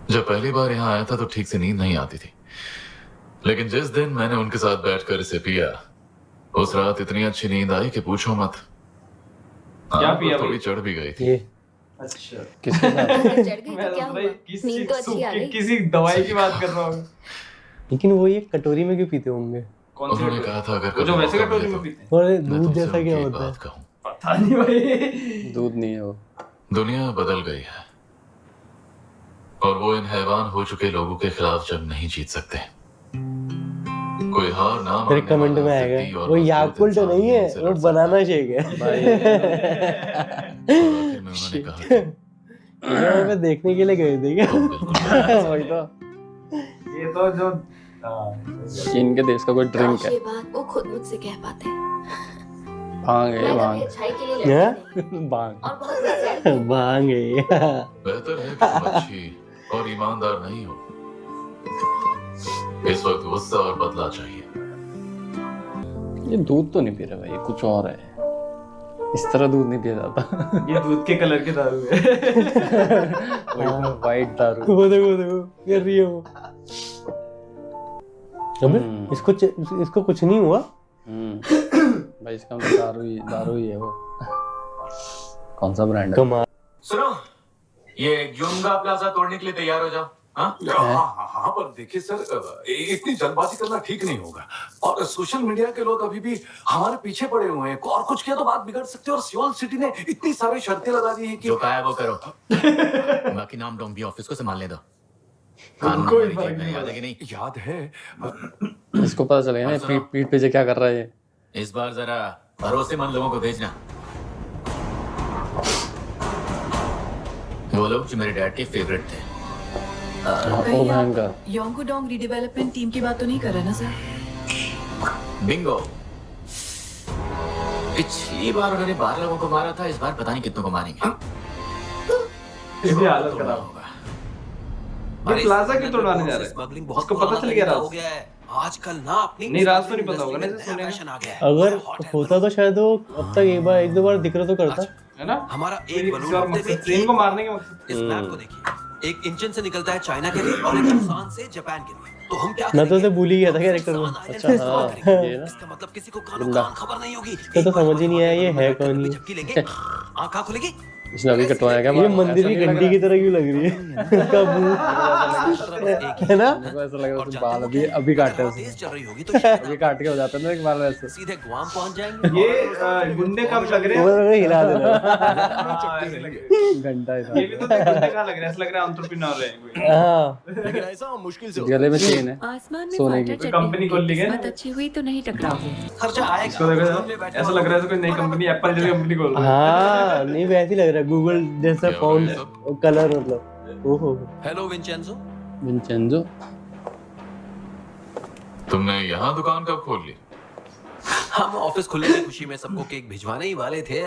जब पहली बार यहाँ आया था तो ठीक से नींद नहीं आती थी, लेकिन जिस दिन मैंने उनके साथ बैठकर इसे पिया, उस रात इतनी अच्छी नींद आई कि पूछो मत। क्या पिया थोड़ी भाई? चढ़ भी गई थी। ये अच्छा, किसके साथ? अगर चढ़ गई मैं तो क्या तो हुआ? किस नींद तो अच्छी आ गई। किसी दवाई की बात कर रहा हूँ। लेकिन वो ये कटोरी में क्यों पीते होंगे? कौन सी उन्होंने कटोरी? कहा था अगर वो जो कभी वैसे मौका कटोरी मिले में तो पीते हैं? और मैं दूध तुमसे जैसा उनकी क्या एक होता है? बात कहूं। पता नहीं भाई। दूध नहीं है वो। दुनिया बदल गई है और वो इन हैवान हो चुके लोगों के खिलाफ जंग नहीं जीत सकते। कोई हार ना फिर मानने कमेंट में वाला आएगा जिद्दी और वो मजबूत याकुल्ट इंसान नहीं ही है, इनसे वो लड़ सकता बनाना शेक है। है। और आखिर में उन्होंने कहा कि ये मैं देखने के लिए गए थे क्या? तुम बिल्कुल वही तो। ये तो जो इनके देश का कोई ड्रिंक काश है। ये बात वो खुद मुझसे कह पाते। भांग है, मैं भांग। कभी अच्छाई के लिए लड़ती नहीं भांग और बहुत गुस्सैल भी। भांग है। बेहतर है कि तुम अच्छी और ईमानदार नहीं हो। इस वक्त गुस्सा और बदला चाहिए। ये दूध तो नहीं पी रहा भाई, ये कुछ और है। इस तरह दूध नहीं पिया जाता। ये दूध के कलर के दारू है। वाइट दारू। वो देखो कर रही है वो। अबे इसको कुछ नहीं हुआ। भाई इसका मतलब दारू ही है वो। कौन सा ब्रांड है? कमाल। सुनो, ये युंगा प्लाजा तोड़ने के लिए तैयार हो जाओ। हाँ हाँ, पर देखिए सर, इतनी जल्दबाजी करना ठीक नहीं होगा। और सोशल मीडिया के लोग अभी भी हमारे पीछे पड़े हुए हैं। और कुछ किया तो बात बिगड़ सकती है। और सियोल सिटी ने इतनी सारी शर्तें लगा दी हैं कि जो कहा है वो करो। बाकी नाम डोंगी ऑफिस को संभालने दो। कानून कोई हमारी फर्क जेब में, नहीं याद है कि नहीं? याद है। इसको पता चलेगा ना पीठ पीछे क्या कर रहा है ये। इस बार जरा भरोसेमंद लोगों को भेजना। वो लोग जो मेरे डैड के फेवरेट थे। ओ भयंकर। योंगुडोंग रीडेवलपमेंट टीम की बात तो नहीं कर रहे ना सर? बिंगो। पिछली बार उन्होंने 12 लोगों को मारा था, इस बार पता नहीं कितनों को मारेंगे। इसकी हालत खराब होगा। ये प्लाजा क्यों तोड़वाने जा रहे हैं? स्मगलिंग बहुत उसको पता चल गया हो राज? गया है आजकल ना अपनी नहीं, राज तो नहीं पता होगा ना, इंडस्ट्री में जैसे नया सुनेगा। फैशन आ गया है। अगर होता तो शायद वो अब तक एक दो बार दिख रहा तो करता। है ना? हमारा किसी एक और बलून हफ्ते मकसद में से इनको मारने के मकसद इस मैप को देखिए, एक इंजन से निकलता है चाइना के लिए और एक अफसान से जापान के लिए। तो हम क्या मैं तो करेंगे? उसे भूल ही गया था कैरेक्टर में। अफसान अच्छा आइलैंड हाँ इस्तेमाल करेंगे। ये ना। इसका मतलब किसी को कानो बंदा। कान खबर नहीं होगी। ये तो समझ ही नहीं आया ये है कौन ये। झपकी लेंगे, आंख खुलेगी। इसने अभी कटवाया क्या? ये मंदिर की घंटी की तरह क्यों लग रही है? इसका मुंह है ना? मेरे को ऐसा लग रहा है बाल अभी काटे उसने। तेज चल रही होगी तो अभी काट के हो जाता है ना एक बार ऐसे। सीधे गुआम पहुंच जाएंगे। ये गुंडे कब लग रहे वो हैं? लग हिला देना। हाँ, ऐसे लग रहे हैं। घंटा ये भी तो देख गुंडे कहाँ लग रहे हैं? ऐसा लग रहा है एंटरप्रेन्योर है कोई। हाँ लेकिन ऐसा मुश्किल से गले में चेन है। आसमान में सोने की। फाइटर कंपनी खोल ली है ना? किस्मत अच्छी हुई तो नहीं टकराओगे। खर्चा आएगा। इसको देखो, ऐसा लग रहा है कोई नई कंपनी, एप्पल जैसी कंपनी खोल रहा है। हाँ नहीं वैसे ही लग रहा है गूगल जैसा क्या हो फोन रहा है सब? कलर मतलब। ओहो हेलो विंचेंजो। विंचेंजो। तुमने यहाँ दुकान कब खोल ली? हम ऑफिस खुलने की खुशी में सबको केक भिजवाने ही वाले थे,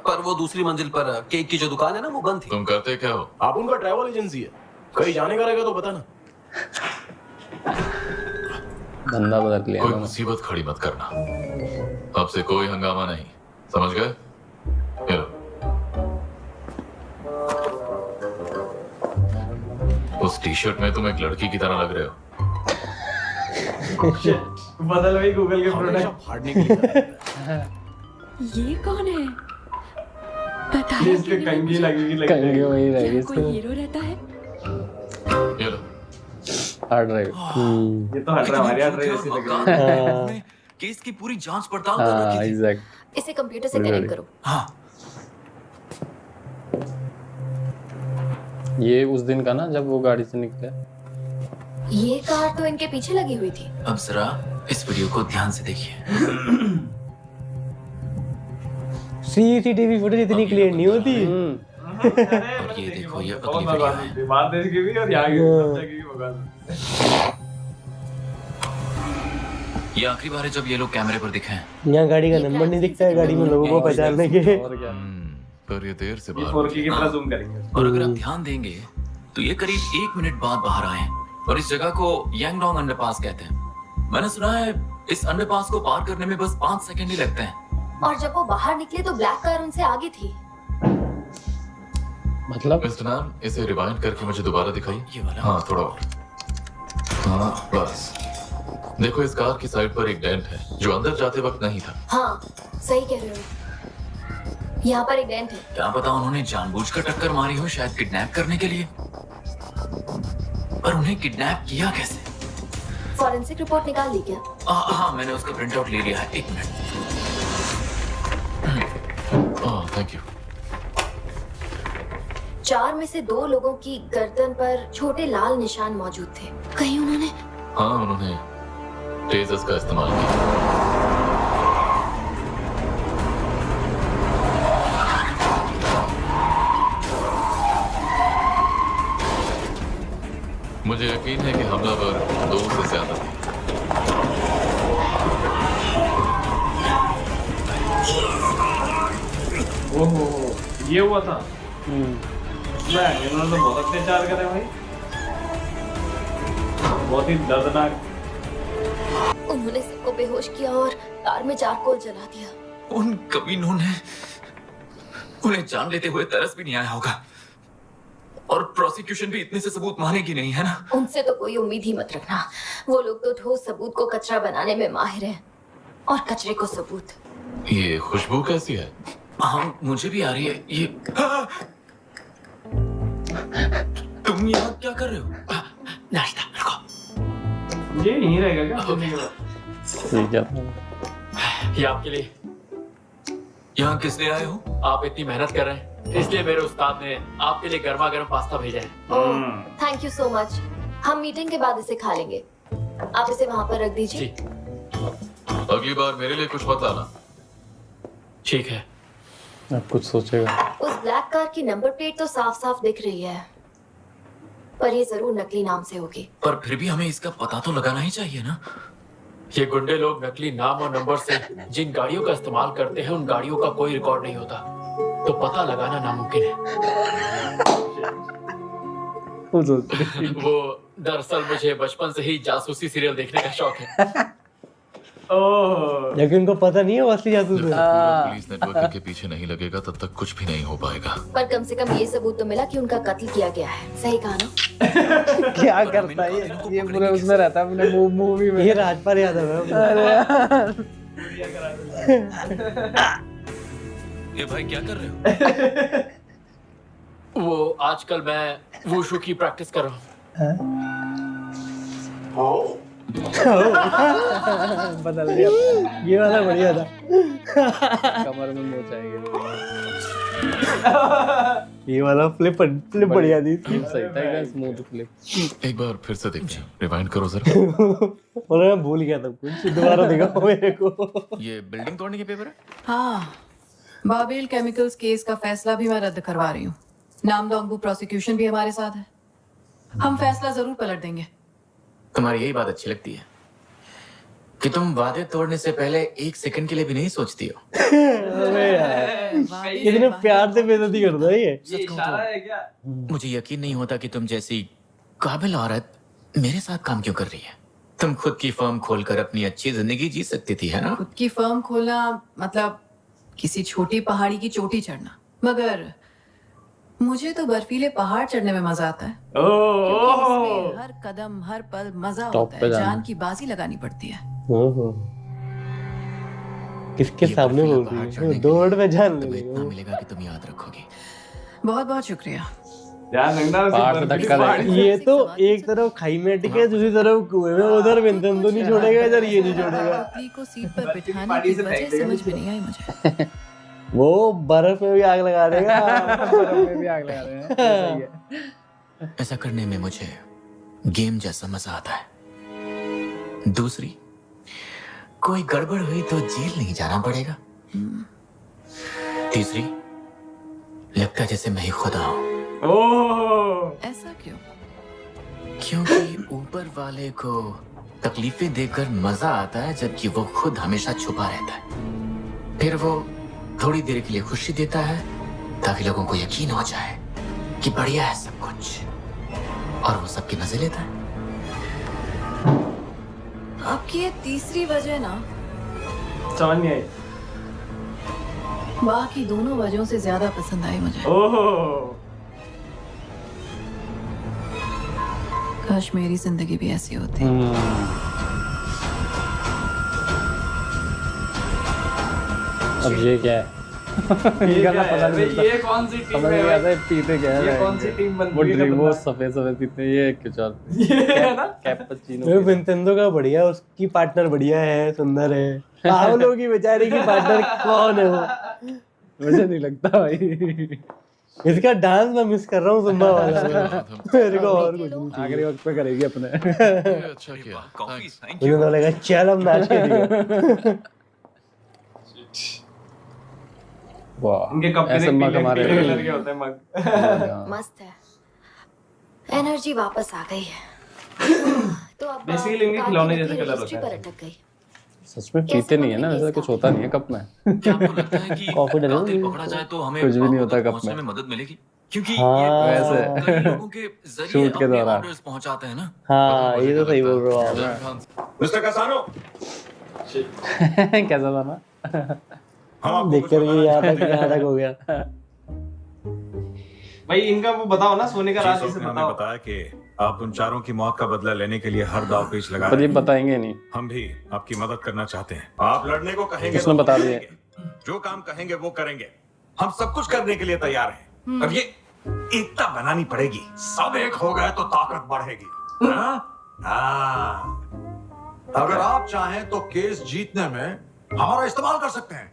पर वो दूसरी मंजिल पर केक की जो दुकान है ना वो बंद थी। तुम करते क्या हो? आप उनका ट्रैवल एजेंसी है, कहीं जाने का रहेगा तो बताना। धंधा बदल लिया कोई मैंने। मुसीबत खड़ी मत करना। अब से कोई हंगामा नहीं, समझ गए? ये लो। उस टी शर्ट में तुम एक लड़की की तरह लग रहे हो। बदल वही गूगल के हमेशा प्रोडक्ट। फाड़ने के लिए ये कौन है? पता ये है इसके कि कंगी नहीं लगेगी लग कंगे रही वही क्या रहेगी कोई इसको। हीरो रहता है? ये लो। Hard drive. ये तो हट रहा है, हमारी हट रही है, ऐसी लग रही है। हाँ केस की पूरी जांच पड़ताल कर हाँ रखी थी। एग्जैक्ट। इसे कंप्यूटर से कनेक्ट करो। हाँ, ये उस दिन का ना जब वो गाड़ी से निकले। ये कार तो इनके पीछे लगी हुई थी। अब जरा इस वीडियो को ध्यान से देखिए। सीसीटीवी फुटेज इतनी क्लियर नहीं होती। और ये देखो, ये अगली वीडियो है। बाहर देश की भी और यहाँ की भी, सब जगह की बगाल। ये आखिरी बार है जब ये लोग कैमरे पर दिखे हैं। यहाँ गाड़ी का नंबर नहीं दिखता है गाड़ी में लोगों को पहचानने के। पर ये देर से ये बाहर 4K की तरह जूम करेंगे। और अगर आप ध्यान देंगे तो ये करीब 1 मिनट बाद बाहर आए और इस जगह को यांगडोंग अंडरपास कहते हैं। मैंने सुना है इस अंडरपास को पार करने में बस 5 सेकंड ही लगते हैं। और जब वो बाहर निकले तो ब्लैक कार उनसे आगे थी। मतलब मिस्टर नाम, इसे रिवाइंड करके मुझे दोबारा दिखाइए। ये वाला? हाँ, थोड़ा और। हाँ, बस। देखो, इस कार की साइड पर एक डेंट है जो अंदर जाते वक्त नहीं था। हाँ, सही कह रहे हो। यहाँ पर एक डेंट है। क्या पता उन्होंने जानबूझकर टक्कर मारी हो, शायद किडनैप करने के लिए। पर उन्हें किडनैप किया कैसे? फॉरेंसिक रिपोर्ट निकाल ली क्या? हाँ, मैंने उसका प्रिंट आउट ले लिया है। 1 मिनट। Thank you. 4 में से 2 लोगों की गर्दन पर छोटे लाल निशान मौजूद थे। कहीं उन्होंने? हाँ, उन्होंने टेजर्स का इस्तेमाल किया। मुझे यकीन है कि हमलावर 2 से ज्यादा थे। ओहो, ये हुआ था। इन्होंने तो बहुत अत्याचार करे भाई, बहुत ही दर्दनाक। उन्होंने सबको बेहोश किया और कार में चारकोल जला दिया। उन कमीनों ने उन्हें जान लेते हुए तरस भी नहीं आया होगा। और प्रोसिक्यूशन भी इतने से सबूत मानेगी नहीं, है ना? उनसे तो कोई उम्मीद ही मत रखना। वो लोग तो ठोस सबूत को कचरा बनाने में माहिर हैं और कचरे को सबूत। ये खुशबू कैसी है? हाँ, मुझे भी आ रही है ये। तुम यहाँ क्या कर रहे हो? नाश्ता रखो। ये यहीं रहेगा क्या जिंदगी भर? ठीक है। ये आपके लिए। यहाँ किस लिए आए हो? आप इतनी मेहनत कर रहे हैं, इसलिए मेरे उस्ताद ने आपके लिए गर्मा गर्म पास्ता भेजा है। ओह, थैंक यू सो मच। हम मीटिंग के बाद इसे खा लेंगे। आप इसे वहाँ पर रख दीजिए। जी अगली बार मेरे लिए कुछ मत लाना। ठीक है। अब कुछ सोचेगा। उस ब्लैक कार की नंबर प्लेट तो साफ साफ दिख रही है, पर ये जरूर नकली नाम से होगी। पर फिर भी हमें इसका पता तो लगाना ही चाहिए ना। ये गुंडे लोग नकली नाम और नंबर से जिन गाड़ियों का इस्तेमाल करते हैं, उन गाड़ियों का कोई रिकॉर्ड नहीं होता, तो पता लगाना नामुमकिन है। वो दरअसल मुझे बचपन से ही जासूसी सीरियल देखने का शौक है। ओह, लेकिन उनको पता नहीं है वो असली जासूस है। पुलिस नेटवर्क के पीछे नहीं लगेगा तब तक कुछ भी नहीं हो पाएगा। पर कम से कम ये सबूत तो मिला कि उनका कत्ल किया गया है। सही कहा ना? क्या करता है ये पूरे उसमें रहता है अपने मूवी में। ये राजपाल यादव है। अरे ये भाई क्या कर रहे हो? वो आजकल मैं वुशु की प्रैक्टिस कर रहा हूँ। बदल दिया। ये वाला बढ़िया था। कमर में मोच आएगी। ये वाला फ्लिप बढ़िया थी। सही था, एकदम स्मूथ फ्लिप। एक बार फिर से देखते हैं, रिवाइंड करो जरा। और मैं भूल गया था कुछ, दोबारा दिखाओ मेरे को। ये बिल्डिंग तोड़ने के पेपर है? हाँ, बाबेल केमिकल्स केस का फैसला भी मैं रद्द करवा रही हूँ। नामदोंगबू प्रोसिक्यूशन भी हमारे साथ है। हम फैसला जरूर पलट देंगे। तुम्हारी यही बात अच्छी लगती है कि तुम वादे तोड़ने से पहले 1 सेकंड के लिए भी नहीं सोचती हो। अबे यार, इतने प्यार से बेइज्जती करता है ये। इशारा है क्या? मुझे यकीन नहीं होता कि तुम जैसी काबिल औरत मेरे साथ काम क्यों कर रही है। तुम खुद की फर्म खोलकर अपनी अच्छी जिंदगी जी सकती थी, है ना? खुद की फर्म खोलना मतलब किसी छोटी पहाड़ी की चोटी चढ़ना। मगर मुझे तो बर्फीले पहाड़ चढ़ने में मजा आता है, क्योंकि इसमें हर कदम हर पल मजा होता है। जान की बाजी लगानी पड़ती है। किसके सामने बोल रही है? 2 मिनट में जान तुम्हें ले। इतना मिलेगा कि तुम याद रखोगे। बहुत बहुत शुक्रिया। ध्यान रखना पहाड़ पे धक्का लगे। ये तो एक तरफ खाई में टिके, दूसरी तरफ कुएं में। उधर विंटन तो नहीं छोड़ेगा, इधर ये नहीं छोड़ेगा। पत्नी को सीट पर बिठाने की वजह समझ में नहीं आई मुझे। वो बर्फ में भी आग लगा देगा। बर्फ में भी आग लगा देगा। सही है। ऐसा करने में मुझे गेम जैसा मजा आता है। दूसरी, कोई गड़बड़ हुई तो जेल नहीं जाना पड़ेगा। तीसरी, लगता जैसे मैं ही खुदा हूं। ओह, ऐसा क्यों? क्योंकि ऊपर वाले को तकलीफें देकर मजा आता है, जबकि वो खुद हमेशा छुपा रहता है। फिर वो थोड़ी देर के लिए खुशी देता है ताकि लोगों को यकीन हो जाए कि बढ़िया है सब कुछ, और वो सबके मजे लेता है। आपकी ये तीसरी वजह ना समझ नहीं आई। बाकी दोनों वजहों से ज्यादा पसंद आई मुझे। ओह, काश मेरी जिंदगी भी ऐसी होती। अब ये क्या है? ये क्या है? भाई, ये कौन सी टीम समझ है नहीं भाई? आता है, पीते क्या है? ये कौन सी टीम बनती वो है? ड्रिंक, वो बता। सफेद सफेद पीते हैं, ये कुछ और ये है ना? कैपुचिनो। विंसेंटो का बढ़िया, उसकी पार्टनर बढ़िया है, सुंदर है। पावलो की बेचारे की पार्टनर कौन है वो? मुझे नहीं लगता भाई। इसका डांस मैं मिस कर रहा हूँ, सुंबा वाला। मेरे को और कुछ नहीं आखिरी वक्त पे करेगी अपने। ये अच्छा किया, thanks। मुझे तो लगा चल हम नाच के दिखा। वाह, इनके कप ऐसे मग हमारे कलर के होते हैं मग। मस्त है, एनर्जी वापस आ गई है। तो अब Basically इनके खिलौने जैसे कलर होते हिस्ट्री हैं। पर अटक गई। सच में पीते नहीं है ना, वैसे कुछ होता नहीं है कप में। क्या आपको लगता है कि कॉफी डालो। कातिल पकड़ा जाए तो हमें कुछ भी नहीं मौके होता तक कप पहुंचने में। में मदद मिलेगी? क्योंकि हाँ। ये वैसे। कई लोगों के जरिए शूट के अपने दौरान। ऑर्डर्स पहुंचाते हैं ना। हाँ, ये तो सही बोल रहे हो आप। मिस्टर कसानो, कैसा था ना? हम आपको देख कुछ कर ये बताना यहाँ तक हो गया। भाई इनका वो बताओ ना, सोने का राज चीजों इसे ने हमें बताओ। बताया कि आप उन चारों की मौत का बदला लेने के लिए हर दाव पेच लगा पर रहे ये हैं। बताएंगे नहीं। हम भी आपकी मदद करना चाहते हैं। आप लड़ने को कहेंगे उसने तो बता हम दिया। करेंगे। जो काम कहेंगे वो करेंगे। हम सब कुछ करने के लिए तैयार हैं। अब ये एकता बनानी पड़ेगी। सब एक हो गए तो ताकत बढ़ेगी। हाँ? हाँ। अगर आप चाहें तो केस जीतने में हमारा इस्तेमाल कर सकते हैं।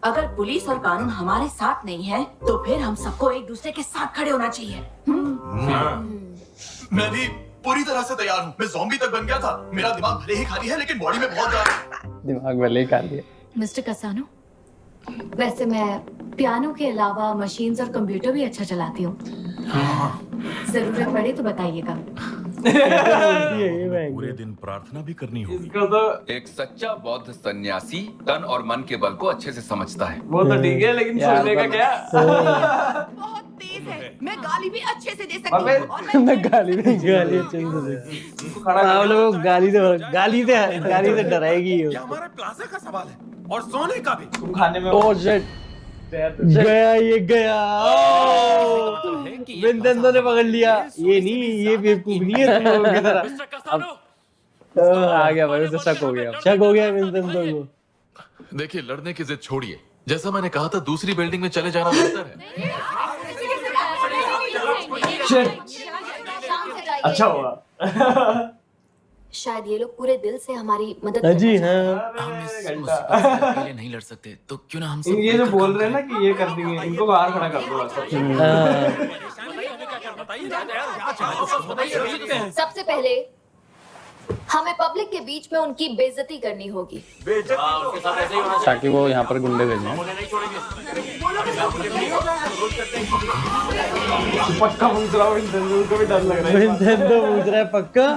अगर पुलिस और कानून हमारे साथ नहीं है तो फिर हम सबको एक दूसरे के साथ खड़े होना चाहिए। मैं भी पूरी तरह से तैयार हूँ। मैं ज़ॉम्बी तक बन गया था। मेरा दिमाग भले ही खाली है लेकिन बॉडी में बहुत जान है। दिमाग वाले ही खाली है। मिस्टर कसानो, वैसे मैं पियानो के अलावा मशीन्स और कंप्यूटर भी अच्छा चलाती हूँ। जरूरत पड़े तो बताइएगा। पूरे दिन प्रार्थना भी करनी होगी। इसको तो एक सच्चा बौद्ध सन्यासी तन और मन के बल को अच्छे से समझता है। वो तो ठीक है, लेकिन यार, सोने का क्या? बहुत तेज है। मैं गाली भी अच्छे से दे सकती अबे, हूँ। और मैं गाली अच्छे से पावलो को गाली से डराएगी ये। ये हमारे प्लाजा का सवाल है और सोने का भी। तुम खाने में ओह शिट, गया ये गया। विंसेंटो ने पकड़ लिया। ये नहीं, ये बेवकूफ नहीं है तुम लोगों की तरह। आ गया भाई, उसे शक हो गया। शक हो गया विंसेंटो को। देखिए, लड़ने की जिद छोड़िए। जैसा मैंने कहा था, दूसरी बिल्डिंग में चले जाना बेहतर है। अच्छा हुआ। शायद ये लोग पूरे दिल से हमारी मदद जी करना हाँ। हम इस मुसीबत से अकेले नहीं लड़ सकते, तो क्यों ना हम सब ये जो मिलकर बोल काम रहे हैं ना कि ये कर देंगे, इनको बाहर खड़ा कर दो बस। चाहते हैं। सबसे पहले हमें पब्लिक के बीच में उनकी बेइज्जती करनी होगी। ताकि वो यहाँ पर गुंडे भेजें। पक्का पूछ रहा हूँ, विंसेंटो को भी डर लग रहा है। विंसेंटो पूछ रहा है पक्का।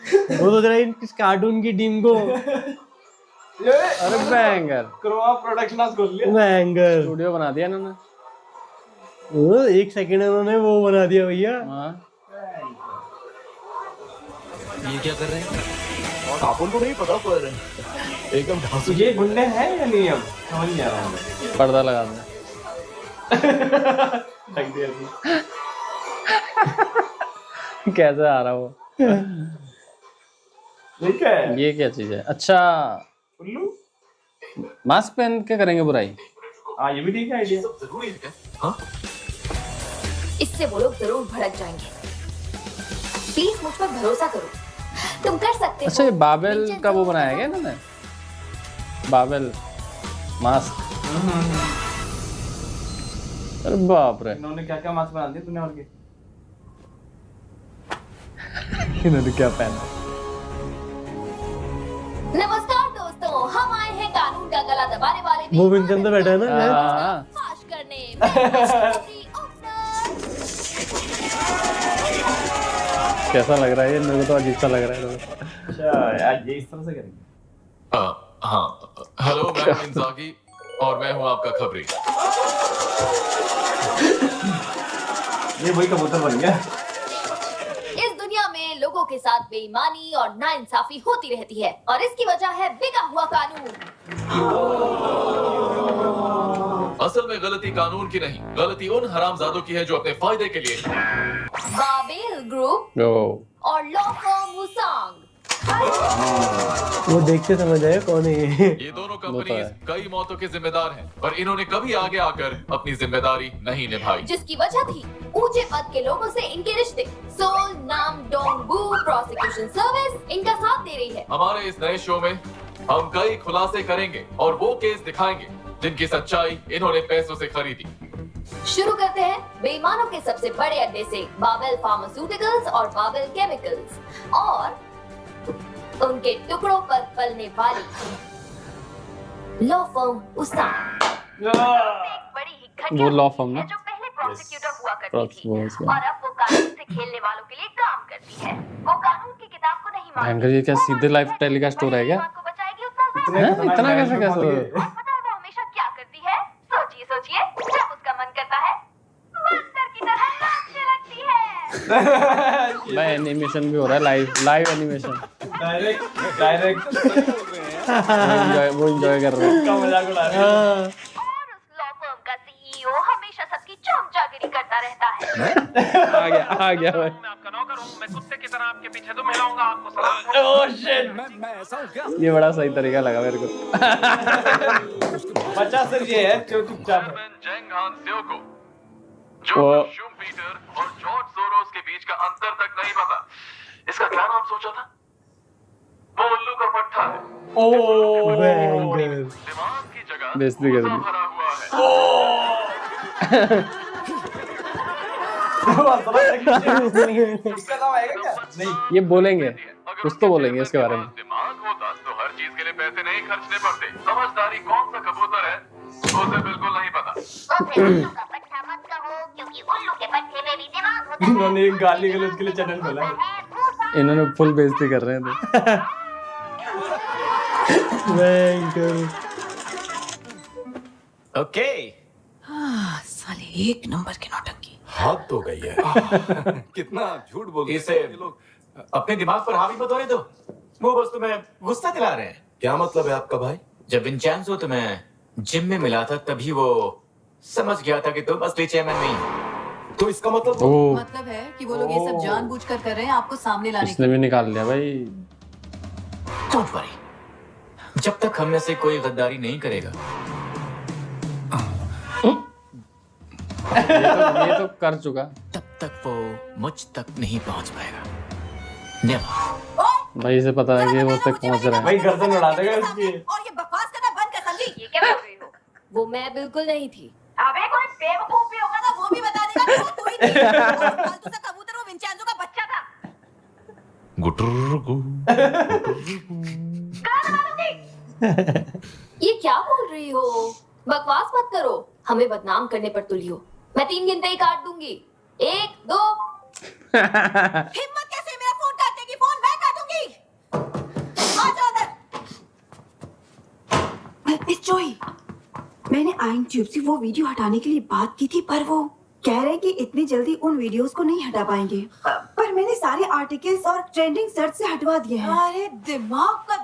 वो सोच रहा है इस कार्टून की टीम को। अरे बैंगर, क्रोआ प्रोडक्शन खोल लिया। बैंगर स्टूडियो बना दिया इन्होंने। एक सेकंड उन्होंने वो बना दिया भैया। हाँ, ये क्या कर रहे हैं? आपन को नहीं पता पर एकदम ढांसू। ये गुंडे हैं या नहीं? अब समझ नहीं आ रहा है। पर्दा लगा दे। ढक दिया अभी। कैसे आ रहा वो? ठीक है। ये क्या चीज है? अच्छा, उल्लू। मास्क पहन के करेंगे बुराई। हाँ, ये भी ठीक है आइडिया। जरूरी है क्या? हाँ? इससे वो लोग जरूर भड़क जाएंगे। प्लीज मुझ पर भरोसा करो, तुम कर सकते हो। अच्छा, ये बाबेल का वो बनाया गया इन्होंने? Babel mask. अरे बाप रे, इन्होंने क्या क्या मास्क बना दिए तूने और के? इन्होंने क्या पहना? नमस्कार दोस्तों, हम आए हैं कानून का गला दबाने वाले वो विंसेंटो बैठा है ना। हाँ, फाश करने। कैसा लग रहा है ये? मेरे को तो अजीब सा लग रहा है। अच्छा, आज ये इस तरह से करेंगे। हाँ, हेलो, मैं हूं इंसाकी और मैं हूं आपका खबरी। ये वही कबूतर बन गया। इस दुनिया में लोगों के साथ बेईमानी और नाइंसाफी होती रहती है और इसकी वजह है बिका हुआ कानून। असल में गलती कानून की नहीं, गलती उन हरामजादों की है जो अपने फायदे के लिए बाबेल ग्रुप ओ और लॉ फर्म हुसांग। वो देखते समझ आए कौन है ये। ये दोनों कंपनीज कई मौतों के जिम्मेदार हैं, पर इन्होंने कभी आगे आकर अपनी जिम्मेदारी नहीं निभाई, जिसकी वजह थी ऊंचे पद के लोगों से इनके रिश्ते। सोल नाम डोंगबू प्रोसिक्यूशन सर्विस इनका साथ दे रही है। हमारे इस नए शो में हम कई खुलासे करेंगे और वो केस दिखाएंगे जिनकी सच्चाई इन्होंने पैसों से खरीदी। शुरू करते हैं बेईमानों के सबसे बड़े अड्डे से, बाबेल फार्मास्यूटिकल्स और बाबेल केमिकल्स, और उनके टुकड़ों पर पलने वाली लॉ फर्म हुसांग। बड़ी ही घटिया वो लॉ फर्म ना जो पहले प्रोसिक्यूटर हुआ करती थी और अब वो कानून से खेलने वालों के लिए काम करती है। वो कानून की किताब को नहीं मानती। भयंकर, ये क्या सीधे लाइफ टेलीकास्ट हो रहा है क्या? इतना कैसे कैसे? पता है वो हमेशा क्या करती है? सोचिए सोचिए, जब उसका मन करता है बंदर की तरह नाचने लगती है। भाई एनिमेशन भी हो रहा है, लाइव एनिमेशन। डायरेक्ट वो एंजॉय कर रहे हैं। का मजाक उड़ा रहे हैं। और उस लॉ फर्म का सीईओ हमेशा सबकी चमचागिरी करता रहता है। आ गया भाई। मैं आपका नौकर हूँ, मैं कुत्ते की तरह आपके पीछे तो मिलाऊंगा आपको सलाम। ओह शिट, मैं ऐसा हूँ क्या? ये बड़ा सही तरीका लगा मेरे को। बच्चा सर ये है जो चुपचाप जेंग हान सेओ को जोसेफ शुम्पीटर और जॉर्ज सोरोस के बीच का अंतर तक नहीं पता। इसका क्या नाम सोचा था? वो उल्लू का पट्टा है। दिमाग की जगह बेइज्जती कर दी। भरा हुआ इसका नाम आएगा क्या? नहीं, ये बोलेंगे, कुछ तो बोलेंगे इसके बारे में। दिमाग होता तो हर चीज के लिए पैसे नहीं खर्चने पड़ते। समझदारी कौन सा कबूतर है उसे बिल्कुल नहीं पता। इन्होंने एक गाली गलौज के लिए चैनल खोला है। इन्होंने फुल बेइज्जती कर रहे हैं। ओके, साले एक नंबर के नौटंकी। हाथ तो गई है। कितना झूठ बोल रहे इसे हैं ये लोग। अपने दिमाग पर हावी मत होने दो। वो बस तुम्हें गुस्सा दिला रहे हैं। क्या मतलब है आपका भाई? जब विंचेंजो तुम्हें जिम में मिला था तभी वो समझ गया था कि तुम असली चेयरमैन नहीं हो। तो इसका मतलब मतलब है कि वो लोग ये सब जानबूझकर कर रहे हैं आपको सामने लाने इसने भी निकाल लिया भाई। डोंट वरी, जब तक हम में से कोई गद्दारी नहीं करेगा ये तो कर चुका, तब तक वो मुझ तक नहीं पहुंच पाएगा। नेवर। भाई से पता है कि वो तक पहुंच रहा है। भाई गर्दन उड़ा देगा इसकी। और ये बकवास करना बंद कर समझी। ये क्या बोल रही हो? वो मैं बिल्कुल नहीं थी। अबे कोई बेवकूफ भी होगा ना वो भी बता देगा कि वो तू ही थी। फालतू सा कबूतर वो विंचेंजो का बच्चा था। ये क्या बोल रही हो? बकवास मत करो, हमें बदनाम करने पर तुली हो। मैं 3 गिनते ही काट दूंगी। 1 2। हिम्मत कैसे मेरा फोन काटने की? फोन मैं काटूंगी। आ जाओ अंदर। मिस जोई, मैंने आइन ट्यूब से वो वीडियो हटाने के लिए बात की थी, पर वो कह रहे हैं कि इतनी जल्दी उन वीडियोस को नहीं हटा पाएंगे। पर मैंने सारे आर्टिकल्स और ट्रेंडिंग सर्च से हटवा दिए हैं। अरे दिमाग का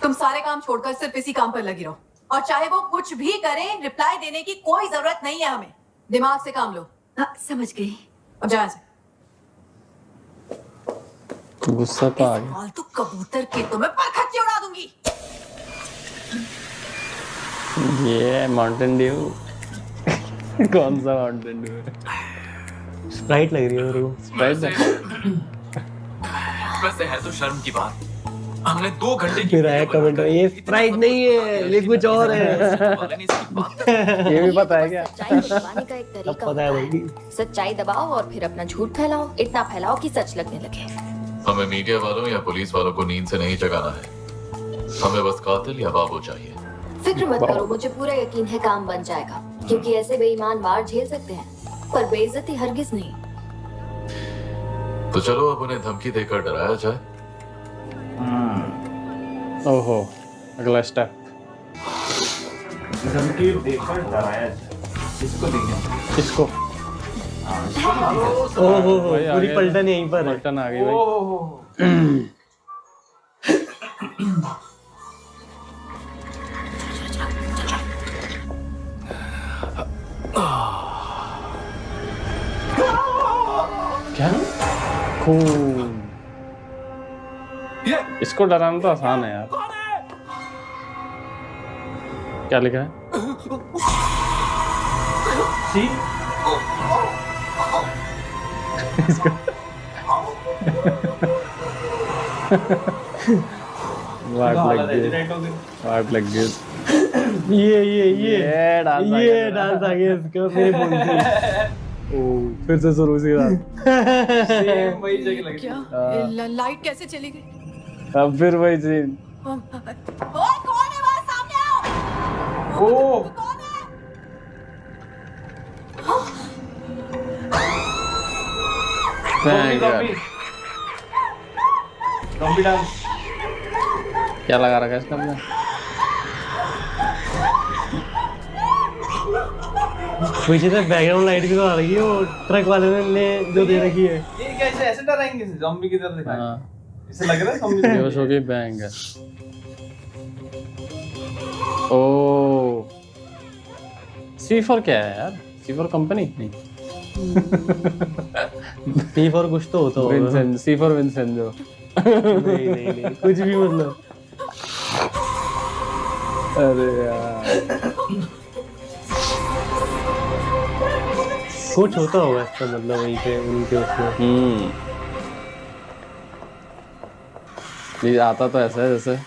तुम सारे काम छोड़कर सिर्फ इसी काम पर लगी रहो, और चाहे वो कुछ भी करें रिप्लाई देने की कोई जरूरत नहीं है हमें। दिमाग से काम लो। समझ गई। अब जा से। गुस्सा तो आ गया। फालतू कबूतर के तुम्हें परखच्चे उड़ा दूंगी। ये माउंटेन ड्यू। कौन सा माउंटेन ड्यू है? स्प्राइट लग रही है मेरे को। स्प्राइट वैसे है तो शर्म की बात, हमने 2 घंटे की फिर आया कमेंट, ये स्प्राइट नहीं है, ये कुछ और है। ये भी पता है क्या? सच्चाई दबाने का एक तरीका पता है होता है। सच्चाई दबाओ और फिर अपना झूठ फैलाओ, इतना फैलाओ कि सच लगने लगे। हमें मीडिया वालों या पुलिस वालों को नींद से नहीं जगाना है। हमें बस कातिल या बाबू चाहिए। फिक्र मत करो, मुझे पूरा यकीन है काम बन जाएगा, क्योंकि ऐसे बेईमान मार झेल सकते हैं पर बेइज्जती हरगिज नहीं। तो चलो अब उन्हें धमकी देकर डराया जाए। ओहो, अगला स्टेप। धमकी देकर डराया जाए। इसको देखिए। इसको। ओहो, पूरी पलटन यहीं पर है। पलटन आ गई भाई। क्या खून? इसको डराना तो आसान है यार। क्या लिखा है? इसको वाट लग गई। ये डांस आ गया इसका मेरे फोन से। ओ फिर से शुरू से सेम वही जगह लगी। क्या लाइट कैसे चली गई? अब फिर वही सीन। कौन है वहाँ? सामने आओ। ओ ज़ॉम्बी डांस क्या लगा रखा है इसका अपने? पीछे से बैकग्राउंड लाइट भी तो आ रही है, वो ट्रक वाले ने जो दे रखी है। ये कैसे ऐसे डराएंगे ज़ॉम्बी की तरह दिखाएंगे? हाँ इसे लग रहा है ज़ॉम्बी बेहोश हो गई बैंग। ओ C4 क्या है यार? C4 कंपनी नहीं। C4 कुछ तो होता होगा। Vincent, C4 Vincenzo. नहीं कुछ भी मतलब। अरे यार कुछ होता होगा इसका मतलब वहीं पे उनके उसमें। ये आता तो ऐसा है जैसे